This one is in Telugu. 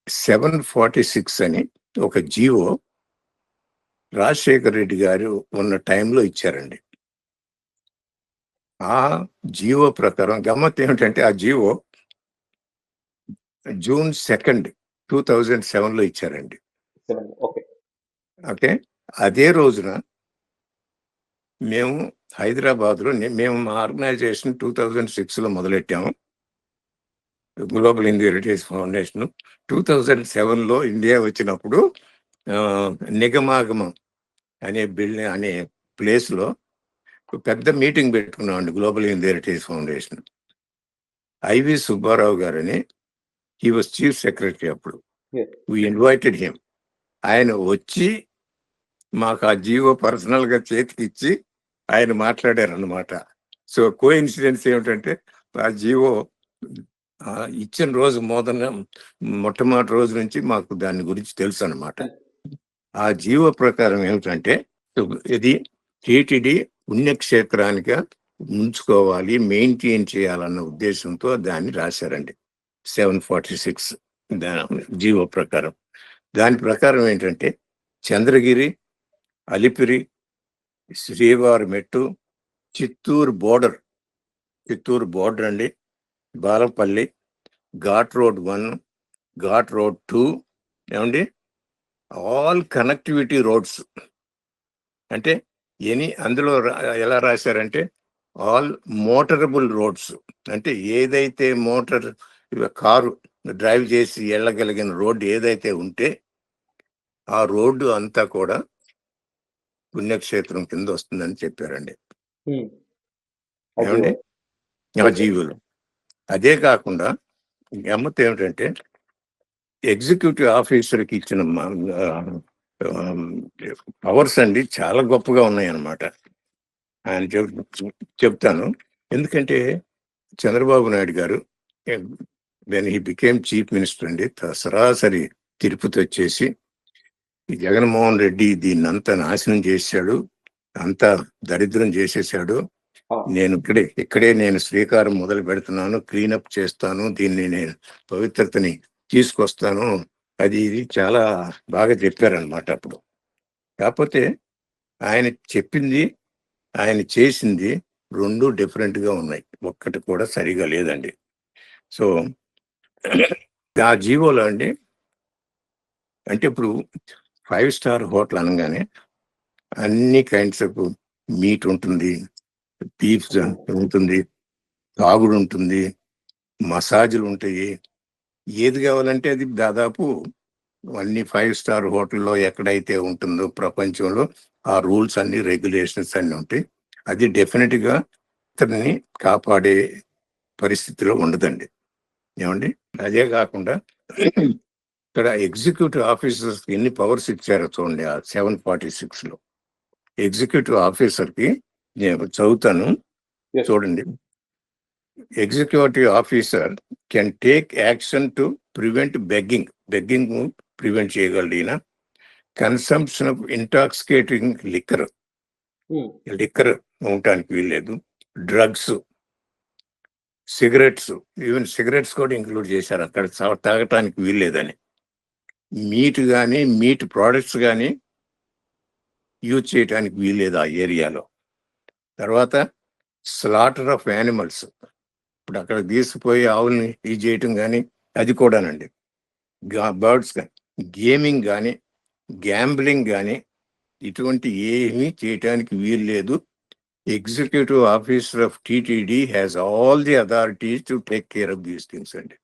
746 అని ఒక జీవో రాజశేఖర రెడ్డి గారు ఉన్న టైంలో ఇచ్చారండి. ఆ జీవో ప్రకారం గమ్మత్ ఏమిటంటే ఆ జీవో June 2nd, 2007లో ఇచ్చారండి. ఓకే. అదే రోజున మేము హైదరాబాద్లో మేము మా ఆర్గనైజేషన్ 2006లో మొదలెట్టాము, గ్లోబల్ హిందూ హెరిటేజ్ ఫౌండేషన్. 2007లో ఇండియా వచ్చినప్పుడు నిగమాగమం అనే ప్లేస్లో పెద్ద మీటింగ్ పెట్టుకున్నామండి, global Hindu heritage foundation. I V Subbarao గారని, హీ వాజ్ చీఫ్ సెక్రటరీ అప్పుడు. We invited him. ఆయన వచ్చి మాకు ఆ జీవో పర్సనల్గా చేతికి ఇచ్చి ఆయన మాట్లాడారు అన్నమాట. సో కోఇన్సిడెన్స్ ఏమిటంటే ఆ జీవో ఇచ్చిన రోజు మొట్టమొదటి రోజు నుంచి మాకు దాని గురించి తెలుసు అన్నమాట. ఆ జీవో ప్రకారం ఏమిటంటే ఇది టీటీడీ పుణ్యక్షేత్రానికి ఉంచుకోవాలి, మెయింటైన్ చేయాలన్న ఉద్దేశంతో దాన్ని రాశారండి. 746 జీవో ప్రకారం. దాని ప్రకారం ఏంటంటే చంద్రగిరి, అలిపిరి, శ్రీవారిమెట్టు, చిత్తూరు బోర్డర్ అండి, బాలపల్లి, ఘాట్ రోడ్ 1, ఘాట్ రోడ్ 2 ఏమండి, ఆల్ కనెక్టివిటీ రోడ్స్. అంటే అందులో ఎలా రాశారంటే ఆల్ మోటరబుల్ రోడ్స్, అంటే ఏదైతే కారు డ్రైవ్ చేసి వెళ్ళగలిగిన రోడ్డు ఏదైతే ఉంటే ఆ రోడ్డు అంతా కూడా పుణ్యక్షేత్రం కింద వస్తుందని చెప్పారండి. ఏమండి ఆ జీవులు. అదే కాకుండా గమ్మత్ ఏమిటంటే ఎగ్జిక్యూటివ్ ఆఫీసర్కి ఇచ్చిన పవర్స్ అండి చాలా గొప్పగా ఉన్నాయన్నమాట. ఆయన చెప్తాను. ఎందుకంటే చంద్రబాబు నాయుడు గారు when he became chief minister అండి, సరాసరి తిరుపతి వచ్చేసి జగన్మోహన్ రెడ్డి దీన్ని అంతా నాశనం చేశాడు, అంతా దరిద్రం చేసేసాడు, నేను ఇక్కడే నేను శ్రీకారం మొదలు పెడుతున్నాను, క్లీనప్ చేస్తాను, దీన్ని నేను పవిత్రతని తీసుకొస్తాను, అది ఇది చాలా బాగా చెప్పారనమాట అప్పుడు. కాకపోతే ఆయన చెప్పింది ఆయన చేసింది రెండు డిఫరెంట్గా ఉన్నాయి, ఒక్కటి కూడా సరిగా లేదండి. సో ఆ జీవోలో అండి, అంటే ఇప్పుడు 5 స్టార్ హోటల్ అనగానే అన్ని కైండ్స్ ఆఫ్ మీట్ ఉంటుంది, బీఫ్ ఉంటుంది, తాగుడు ఉంటుంది, మసాజులు ఉంటాయి, ఏది కావాలంటే అది దాదాపు అన్ని 5 స్టార్ హోటల్లో ఎక్కడైతే ఉంటుందో ప్రపంచంలో ఆ రూల్స్ అన్ని రెగ్యులేషన్స్ అన్ని ఉంటాయి. అది డెఫినెట్గా ఇతన్ని కాపాడే పరిస్థితిలో ఉండదండి. ఏమండి, అదే కాకుండా ఇక్కడ ఎగ్జిక్యూటివ్ ఆఫీసర్స్ ఎన్ని పవర్స్ ఇచ్చారో చూడండి. ఆ 746లో ఎగ్జిక్యూటివ్ ఆఫీసర్కి నేను చదువుతాను, చూడండి. Executive officer can take action to prevent begging prevent చేయగలడు ఈయన. కన్సంప్షన్ ఆఫ్ ఇంటాక్సికేటింగ్ లిక్కర్ ఉండటానికి వీల్లేదు. డ్రగ్స్, సిగరెట్స్, ఈవెన్ సిగరెట్స్ కూడా ఇంక్లూడ్ చేశారు, అక్కడ తాగటానికి వీల్లేదని. మీట్ ప్రోడక్ట్స్ కానీ యూజ్ చేయటానికి వీల్లేదు ఆ ఏరియాలో. తర్వాత స్లాటర్ ఆఫ్ యానిమల్స్, ఇప్పుడు అక్కడ తీసుకుపోయి ఆవుల్ని ఇది చేయటం కానీ అది కూడానండి. బర్డ్స్ కానీ, గేమింగ్ కానీ, గ్యాంబ్లింగ్ కానీ ఇటువంటి ఏమీ చేయటానికి వీల్లేదు. Executive officer of TTD has all the authorities to take care of these things అండి.